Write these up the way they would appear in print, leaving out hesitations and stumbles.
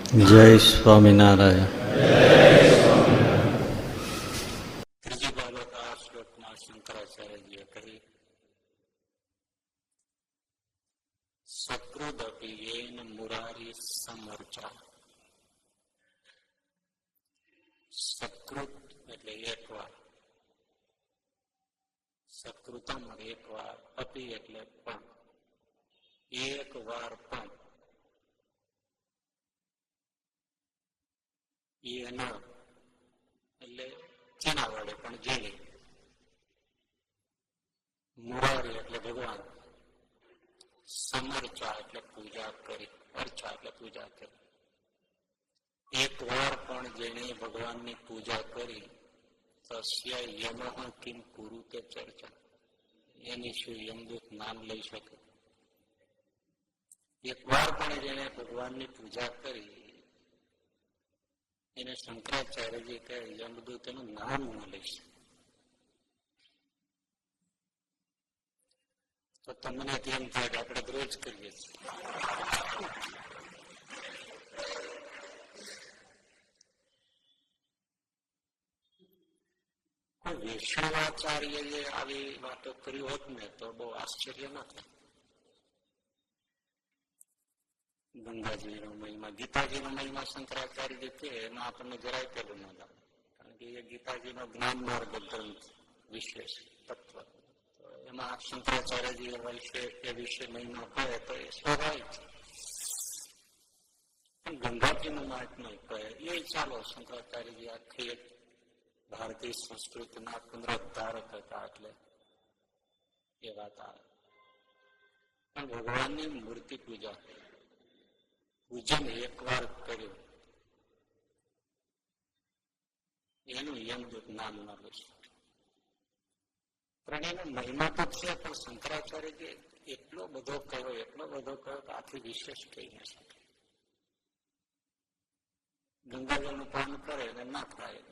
જય સ્વામિનારાયણ. ત્રીજી બાબત આ શ્લોકમાં શંકરાચાર્યજીએ કહી, સકૃદપી યેન મુરારી સમર્ચા. સકૃત એટલે એકવાર, સકૃતમ એકવાર, અપી એટલે પણ, એક વાર પણ, એના એટલે જેના વડે પણ જેને, મુરારી એટલે ભગવાન, સમર્ચા એટલે પૂજા કરી, અર્ચા એટલે પૂજા કરી. એક વાર પણ જેને ભગવાનની પૂજા કરી, તસ્ય યમઃ કિમ કુરુતે ચર્ચા, એની શું યમદૂત નામ લઈ શકે? એક વાર પણ જેને ભગવાનની પૂજા કરી એને શંકરાચાર્યજી કહે યમદૂત એનું નામ ન લઈ શકે. તો તમને તેમ થાય કે આપણે રોજ કરીએ છીએ. વિષ્ણુઆચાર્યએ આવી વાતો કરી હોત ને તો બહુ આશ્ચર્ય ન થાય. ગંગાજીનો મહિમા, ગીતાજીનો મહિમા શંકરાચાર્યજી કે એમાં આપણને જરાય પેલું ન લાગે, કારણ કે એ ગીતાજીનો જ્ઞાન માર્ગ ગ્રંથ વિશેષ તત્વ, તો એમાં શંકરાચાર્યજી એ વિશે મહિમા કહે તો એ સ્વાભાવિક છે. પણ ગંગાજીનું મહાત્મ્ય કહે એ ચાલો, શંકરાચાર્યજી આખી એક ભારતીય સંસ્કૃતિના પુનરુદ્ધારક હતા એટલે એ વાત આવે. પણ ભગવાનની મૂર્તિ પૂજન એકવાર કર્યું એનું યમદૂત નામ ન લઈ શકે. પણ એનો મહિમા તો છે, પણ શંકરાચાર્યજી એટલો બધો કહ્યો કે આથી વિશેષ કહી ન શકે. ગંગાજળનું પાન કરે અને ના થાય,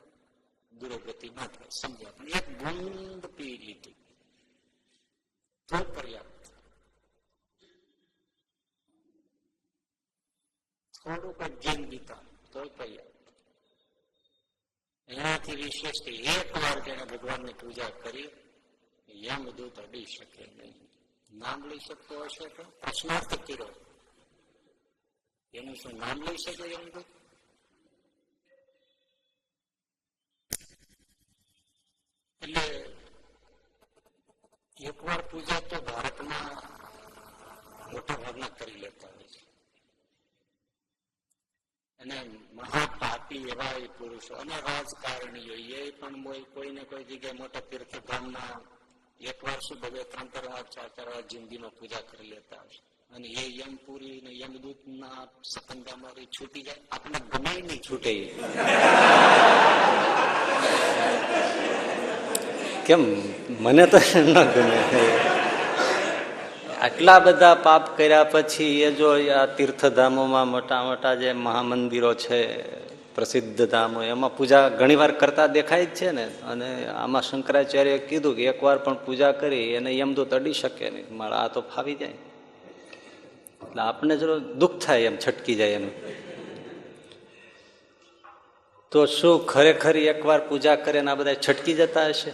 દુર્ગતિ ના થાય, સમજ્યા, પણ એક બૂંદ પી લીધી તો પર્યાપ્ત. થોડુંક અધ્યયન ગીતા તો પર્યાપ્ત. એનાથી વિશેષ કે એક વાર જેને ભગવાનની પૂજા કરી યમદૂત અડી શકે નહીં. નામ લઈ શકતો હશે તો પ્રશ્નાર્થ કર્યો, એનું શું નામ લઈ શકે યમદૂત? એટલે એકવાર પૂજા તો ભારતમાં મોટા ભાગના કરી લેતા હોય છે. અને મહાપાપી એવા એ પુરુષો અને રાજકારણીઓ એ પણ કોઈને કોઈ જગ્યાએ મોટા તીર્થધામમાં એકવાર શું બધે 3-3 વાર 4-4 વાર જિંદગીમાં પૂજા કરી લેતા હશે. અને એ યમપુરી ને યમદૂત ના સકંદામાં છૂટી જાય, આપણે ગમે નહીં છૂટે. કેમ? મને તો ન ગમે. આટલા બધા પાપ કર્યા પછી એ જો આ તીર્થધામોમાં મોટા મોટા જે મહામંદિરો છે, પ્રસિદ્ધ ધામો, એમાં પૂજા ઘણી વાર કરતા દેખાય જ છે ને. અને આમાં શંકરાચાર્યએ કીધું કે એકવાર પણ પૂજા કરી એને યમદૂત અડી શકે નહીં, મારા આ તો ફાવી જાય. એટલે આપણે જો દુઃખ થાય એમ, છટકી જાય એમ. તો શું ખરેખર એકવાર પૂજા કરે ને આ બધા છટકી જતા હશે?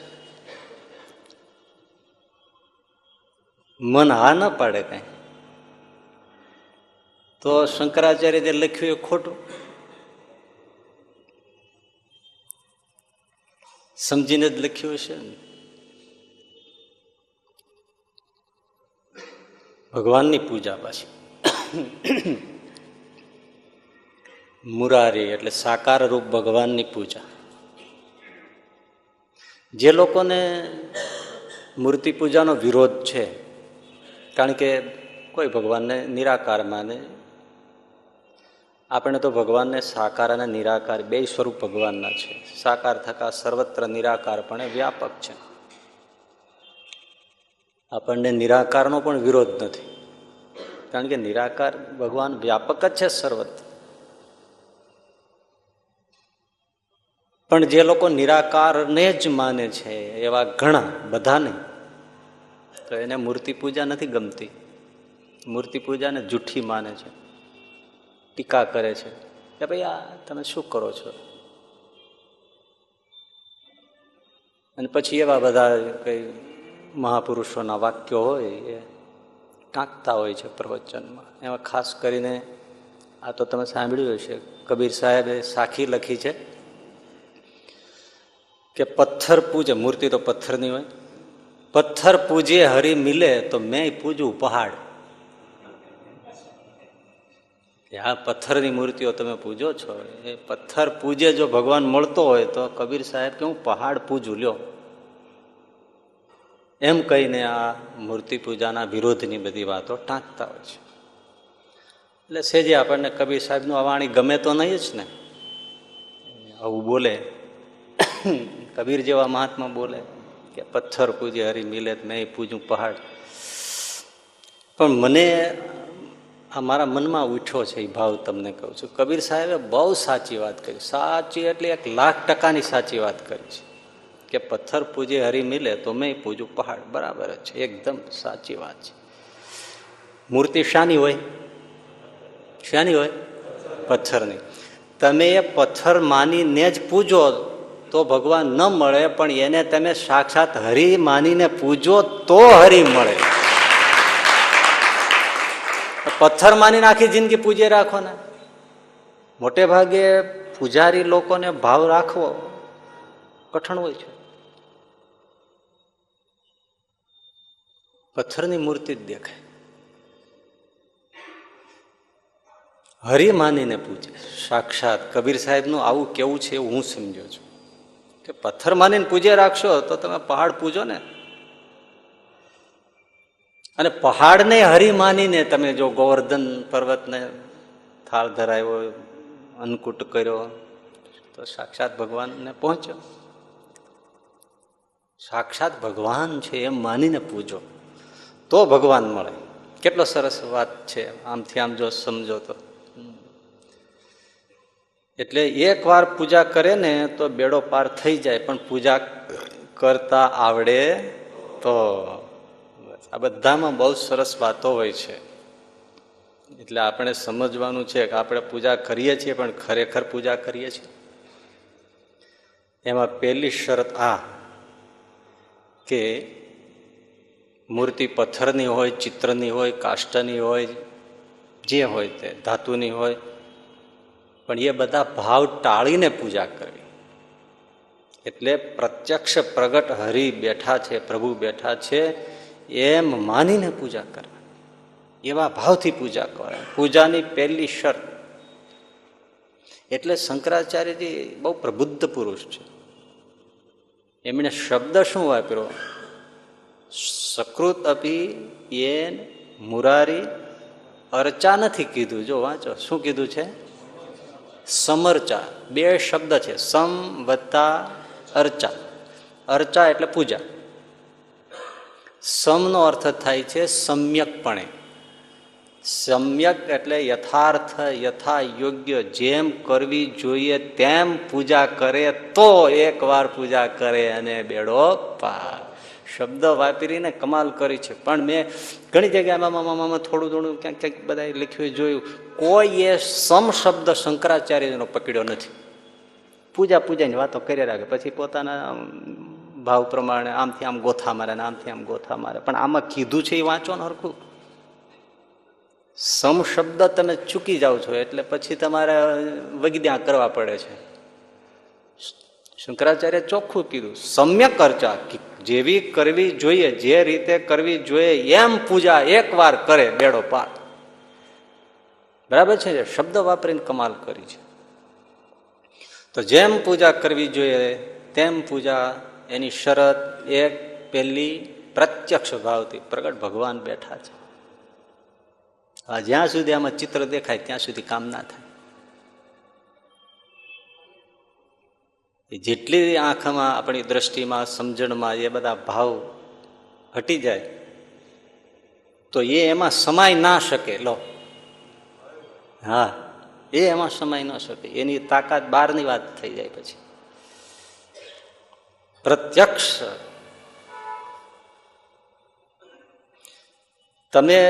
મન હા ન પાડે કઈ. તો શંકરાચાર્ય જે લખ્યું એ ખોટું સમજીને જ લખ્યું હશે ને. ભગવાનની પૂજા પાછી મુરારી એટલે સાકાર રૂપ ભગવાનની પૂજા. જે લોકોને મૂર્તિ પૂજાનો વિરોધ છે, કારણ કે કોઈ ભગવાનને નિરાકાર માને, આપણે તો ભગવાનને સાકાર અને નિરાકાર બે સ્વરૂપ ભગવાનના છે. સાકાર થતા સર્વત્ર નિરાકાર પણ વ્યાપક છે. આપણને નિરાકારનો પણ વિરોધ નથી, કારણ કે નિરાકાર ભગવાન વ્યાપક જ છે સર્વત્ર. પણ જે લોકો નિરાકારને જ માને છે એવા ઘણા, બધા નહીં, તો એને મૂર્તિ પૂજા નથી ગમતી. મૂર્તિ પૂજાને જૂઠી માને છે, ટીકા કરે છે. કે ભાઈ આ તમે શું કરો છો? અને પછી એવા બધા કઈ મહાપુરુષોના વાક્યો હોય એ ટાંકતા હોય છે પ્રવચનમાં. એમાં ખાસ કરીને આ તો તમે સાંભળ્યું હશે, કબીર સાહેબે સાખી લખી છે કે પથ્થર પૂજે, મૂર્તિ તો પથ્થરની હોય, પથ્થર પૂજે હરી મિલે તો મેં પૂજું પહાડ. આ પથ્થરની મૂર્તિઓ તમે પૂજો છો, એ પથ્થર પૂજે જો ભગવાન મળતો હોય તો કબીર સાહેબ કે હું પહાડ પૂજું લ્યો, એમ કહીને આ મૂર્તિ પૂજાના વિરોધની બધી વાતો ટાંકતા હોય છે. એટલે સેજે આપણને કબીર સાહેબનું આ વાણી ગમે તો નહીં જ ને. આવું બોલે કબીર જેવા મહાત્મા બોલે કે પથ્થર પૂજે હરી મિલે મેં પૂજું પહાડ. પણ મને આ મારા મનમાં ઉઠ્યો છે એ ભાવ તમને કહું છું. કબીર સાહેબે બહુ સાચી વાત કરી, સાચી એટલે 1,00,000% સાચી વાત કરી છે કે પથ્થર પૂજે હરી મિલે તો મેં પૂજું પહાડ. બરાબર જ છે, એકદમ સાચી વાત છે. મૂર્તિ શાની હોય? શાની હોય? પથ્થરની. તમે એ પથ્થર માનીને જ પૂજો તો ભગવાન ન મળે, પણ એને તમે સાક્ષાત હરિ માનીને પૂજો તો હરિ મળે. પથ્થર માનીને આખી જિંદગી પૂજે રાખો ને. મોટે ભાગે પૂજારી લોકોને ભાવ રાખવો કઠણ હોય છે. પથ્થરની મૂર્તિ જ દેખાય, હરિ માનીને પૂજે સાક્ષાત. કબીર સાહેબનું આવું કેવું છે એવું હું સમજ્યો છું કે પથ્થર માનીને પૂજે રાખશો તો તમે પહાડ પૂજો ને. અને પહાડને હરિ માનીને તમે જો ગોવર્ધન પર્વતને થાળ ધરાવ્યો, અન્નકૂટ કર્યો તો સાક્ષાત ભગવાનને પહોંચ્યો. સાક્ષાત ભગવાન છે એમ માનીને પૂજો તો ભગવાન મળે. કેટલો સરસ વાત છે આમથી આમ જો સમજો તો. એટલે એક વાર પૂજા કરે ને તો બેડો પાર થઈ જાય, પણ પૂજા કરતા આવડે તો. આ બધામાં બહુ સરસ વાતો હોય છે. એટલે આપણે સમજવાનું છે કે આપણે પૂજા કરીએ છીએ પણ ખરેખર પૂજા કરીએ છીએ. એમાં પહેલી શરત આ કે મૂર્તિ પથ્થરની હોય, ચિત્રની હોય, કાષ્ટની હોય, જે હોય તે ધાતુની હોય, પણ એ બધા ભાવ ટાળીને પૂજા કરવી. એટલે પ્રત્યક્ષ પ્રગટ હરિ બેઠા છે, પ્રભુ બેઠા છે એમ માનીને પૂજા કરવા, એવા ભાવથી પૂજા કરે. પૂજાની પહેલી શરત. એટલે શંકરાચાર્યજી બહુ પ્રબુદ્ધ પુરુષ છે. એમણે શબ્દ શું વાપર્યો? સકૃત અપી યેન મુરારી અર્ચા નથી કીધું. જો વાંચો શું કીધું છે? સમર્ચા. બે શબ્દ છે, સમ વત્તા અર્ચા. અર્ચા એટલે પૂજા. સમનો અર્થ થાય છે સમ્યકપણે. સમ્યક એટલે યથાર્થ, યથા યોગ્ય, જેમ કરવી જોઈએ તેમ પૂજા કરે તો એકવાર પૂજા કરે અને બેડો પાર. શબ્દ વાપરીને કમાલ કરી છે. પણ મેં ઘણી જગ્યાએ થોડું થોડું ક્યાંક ક્યાંક બધા લખ્યું જોયું, કોઈ એ સમ શબ્દ શંકરાચાર્યનો પકડ્યો નથી. પૂજાની વાતો કરી રાખે, પછી પોતાના ભાવ પ્રમાણે આમથી આમ ગોથા મારે ને આમથી આમ ગોથા મારે. પણ આમાં કીધું છે એ વાંચો ને હરખું. સમ શબ્દ તમે ચૂકી જાઓ છો એટલે પછી તમારે વગદ્યા કરવા પડે છે. શંકરાચાર્ય ચોખ્ખું કીધું, સમ્યક અર્ચા, જેવી કરવી જોઈએ, જે રીતે કરવી જોઈએ એમ પૂજા એકવાર કરે બેડો પાર. બરાબર છે? શબ્દ વાપરીને કમાલ કરી છે. તો જેમ પૂજા કરવી જોઈએ તેમ પૂજા. એની શરત એક પહેલી, પ્રત્યક્ષ ભાવથી પ્રગટ ભગવાન બેઠા છે. જ્યાં સુધી આમાં ચિત્ર દેખાય ત્યાં સુધી કામ ના થાય. જેટલી આંખમાં, આપણી દ્રષ્ટિમાં, સમજણમાં એ બધા ભાવ હટી જાય તો એ એમાં સમાય ના શકે. લો, હા, એ એમાં સમાય ન શકે. એની તાકાત બહારની વાત થઈ જાય. પછી પ્રત્યક્ષ. તમે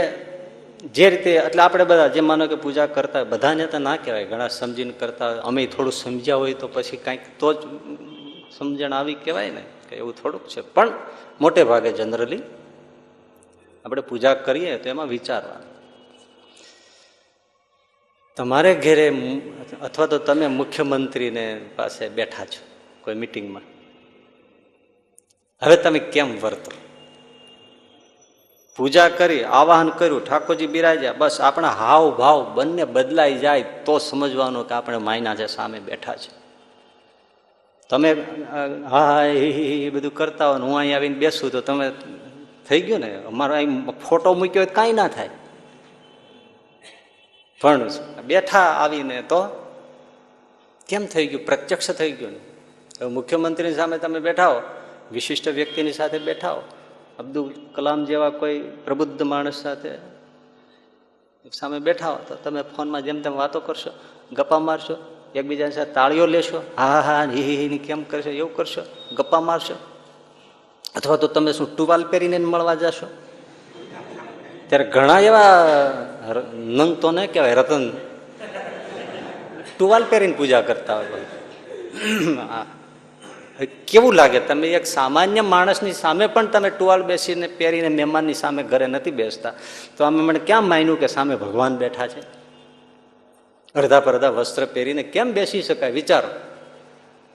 જે રીતે એટલે આપણે બધા જે માનો કે પૂજા કરતા હોય બધાને તો ના કહેવાય, ઘણા સમજીને કરતા હોય, અમે થોડું સમજ્યા હોય તો પછી કાંઈક તો જ સમજણ આવી કહેવાય ને, કે એવું થોડુંક છે. પણ મોટે ભાગે જનરલી આપણે પૂજા કરીએ તો એમાં વિચારવાનું. તમારે ઘેરે અથવા તો તમે મુખ્યમંત્રીને પાસે બેઠા છો કોઈ મિટિંગમાં, હવે તમે કેમ વર્તો? પૂજા કરી, આવાહન કર્યું, ઠાકોરજી બિરાજ્યા, બસ આપણા હાવ ભાવ બંને બદલાઈ જાય તો સમજવાનું કે આપણે માયના છે સામે બેઠા છે. તમે હા એ બધું કરતા હોય ને હું અહીં આવીને બેસું તો તમે થઈ ગયું ને, અમારો અહીં ફોટો મૂક્યો હોય કાંઈ ના થાય, પણ બેઠા આવીને તો કેમ થઈ ગયું? પ્રત્યક્ષ થઈ ગયું ને. હવે મુખ્યમંત્રીની સામે તમે બેઠા હો, વિશિષ્ટ વ્યક્તિની સાથે બેઠા હો, અબ્દુલ કલામ જેવા કોઈ પ્રબુદ્ધ માણસ સાથે સામે બેઠા હો તો તમે ફોનમાં જેમ તેમ વાતો કરશો, ગપ્પા મારશો, એકબીજાની સાથે તાળીઓ લેશો, હા હા હી કેમ કરશો, એવું કરશો, ગપ્પા મારશો. અથવા તો તમે શું ટુવાલ પહેરીને મળવા જશો? ત્યારે ઘણા એવા નંગ તો ને કહેવાય રતન ટુવાલ પહેરીને પૂજા કરતા હોય. કેવું લાગે? તમે એક સામાન્ય માણસની સામે પણ તમે ટુવાલ બેસીને પહેરીને મહેમાનની સામે ઘરે નથી બેસતા, તો અમે મને ક્યાં માન્યું કે સામે ભગવાન બેઠા છે? અડધા પરધા વસ્ત્ર પહેરીને કેમ બેસી શકાય? વિચારો.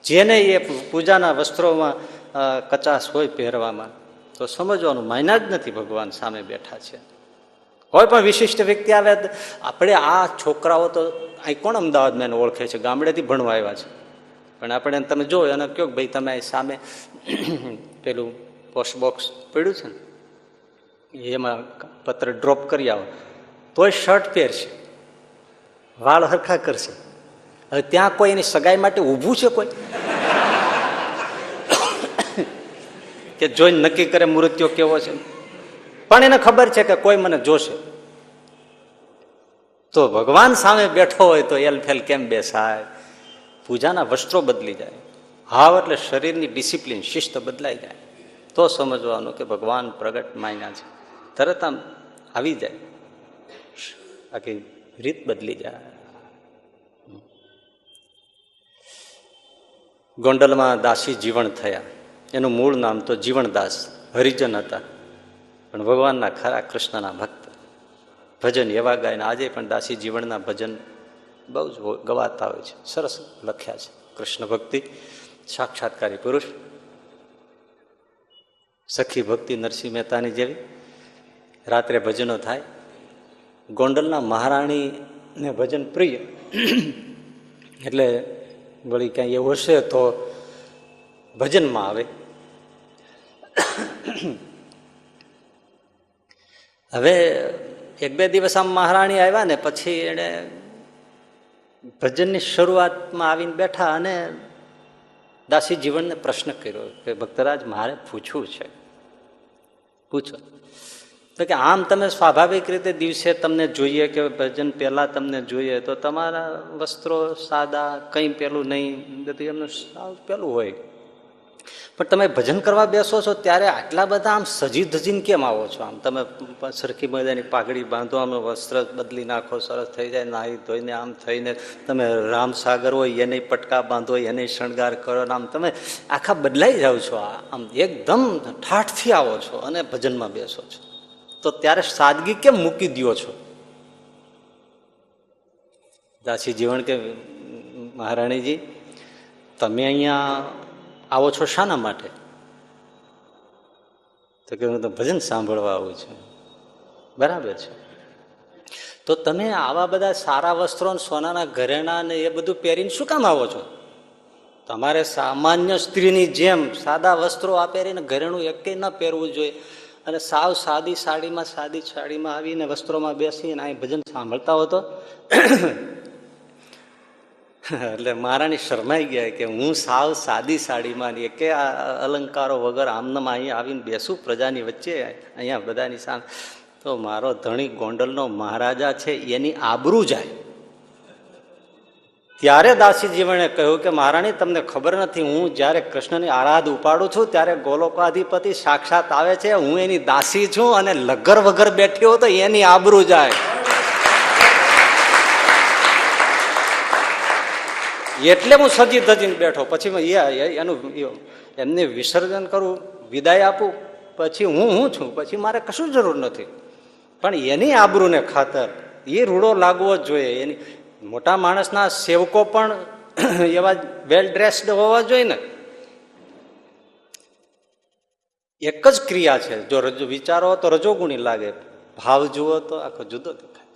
જેને એ પૂજાના વસ્ત્રોમાં કચાશ હોય પહેરવામાં તો સમજવાનું માયના જ નથી ભગવાન સામે બેઠા છે. કોઈ પણ વિશિષ્ટ વ્યક્તિ આવે, આપણે આ છોકરાઓ તો અહીં કોણ અમદાવાદમાં એને ઓળખે છે, ગામડેથી ભણવા આવ્યા છે, પણ આપણે તમે જો અને કહો કે ભાઈ તમે સામે પેલું પોસ્ટ બોક્સ પડ્યું છે ને એમાં પત્ર ડ્રોપ કરી આવો, તોય શર્ટ પહેરશે, વાળ હરખા કરશે. હવે ત્યાં કોઈ એની સગાઈ માટે ઊભું છે કોઈ કે જોઈને નક્કી કરે મૃત્યુ કેવો છે? પણ એને ખબર છે કે કોઈ મને જોશે. તો ભગવાન સામે બેઠો હોય તો એલફેલ કેમ બેસાય? પૂજાના વસ્ત્રો બદલી જાય, હાવ એટલે શરીરની ડિસિપ્લિન શિસ્ત બદલાઈ જાય તો સમજવાનું કે ભગવાન પ્રગટ માયના છે. તરત આમ આવી જાય, આખી રીત બદલી જાય. ગોંડલમાં દાસી જીવણ થયા. એનું મૂળ નામ તો જીવણદાસ, હરિજન હતા, પણ ભગવાનના ખરા કૃષ્ણના ભક્ત. ભજન એવા ગાયને આજે પણ દાસી જીવણના ભજન બહુ જ ગવાતા હોય છે, સરસ લખ્યા છે. કૃષ્ણ ભક્તિ, સાક્ષાત્કારી પુરુષ, સખી ભક્તિ નરસિંહ મહેતાની જેવી. રાત્રે ભજનો થાય. ગોંડલના મહારાણીને ભજન પ્રિય, એટલે વળી ક્યાંય એવું હશે તો ભજનમાં આવે. હવે એક બે દિવસ આમ મહારાણી આવ્યા ને પછી એણે ભજનની શરૂઆતમાં આવીને બેઠા અને દાસી જીવનને પ્રશ્ન કર્યો કે ભક્તરાજ મારે પૂછવું છે. પૂછો. તો કે આમ તમે સ્વાભાવિક રીતે દિવસે તમને જોઈએ કે ભજન પહેલા તમને જોઈએ તો તમારા વસ્ત્રો સાદા, કંઈ પેલું નહીં, બધું એમનું સાવ પેલું હોય, પણ તમે ભજન કરવા બેસો છો ત્યારે આટલા બધા આમ સજી ધજીને કેમ આવો છો? આમ તમે સરખી મજાની પાઘડી બાંધો, આમ વસ્ત્ર બદલી નાખો, સરસ થઈ જાય, નાહી ધોઈને આમ થઈને તમે રામસાગર હોય એને પટકા બાંધો, એને શણગાર કરો, આમ તમે આખા બદલાઈ જાઓ છો, આમ એકદમ ઠાઠથી આવો છો અને ભજનમાં બેસો છો. તો ત્યારે સાદગી કેમ મૂકી દો છો? દાસી જીવણ કે મહારાણીજી તમે અહીંયા આવો છો શાના માટે? તો કે હું તો ભજન સાંભળવા આવું છું. બરાબર છે. તો તમે આવા બધા સારા વસ્ત્રો, સોનાના ઘરેણા ને એ બધું પહેરીને શું કામ આવો છો? તમારે સામાન્ય સ્ત્રીની જેમ સાદા વસ્ત્રો આ પહેરીને ઘરેણું એકેય ન પહેરવું જોઈએ અને સાવ સાદી સાડીમાં આવીને વસ્ત્રોમાં બેસીને અહીં ભજન સાંભળતા હો તો એટલે મહારાણી શરમાઈ ગયા કે હું સાવ સાદી સાડીમાં એકે અલંકારો વગર આમનામ અહીંયા આવીને બેસું પ્રજાની વચ્ચે, અહીંયા બધાની સામે, તો મારો ધણી ગોંડલનો મહારાજા છે એની આબરૂ જાય. ત્યારે દાસીજીવણે કહ્યું કે મહારાણી તમને ખબર નથી, હું જ્યારે કૃષ્ણની આરાધ ઉપાડું છું ત્યારે ગોલોકાધિપતિ સાક્ષાત આવે છે, હું એની દાસી છું અને લગર વગર બેઠી હો તો એની આબરૂ જાય. એટલે હું સજી ધજીને બેઠો. પછી એનું એમને વિસર્જન કરું, વિદાય આપું, પછી હું છું, પછી મારે કશું જરૂર નથી. પણ એની આબરૂને ખાતર એ રૂડો લાગવો જ જોઈએ. એની મોટા માણસના સેવકો પણ એવા વેલ ડ્રેસ્ડ હોવા જોઈએ ને. એક જ ક્રિયા છે, જો વિચારો તો રજોગુણી લાગે, ભાવ જુઓ તો આખો જુદો દેખાય.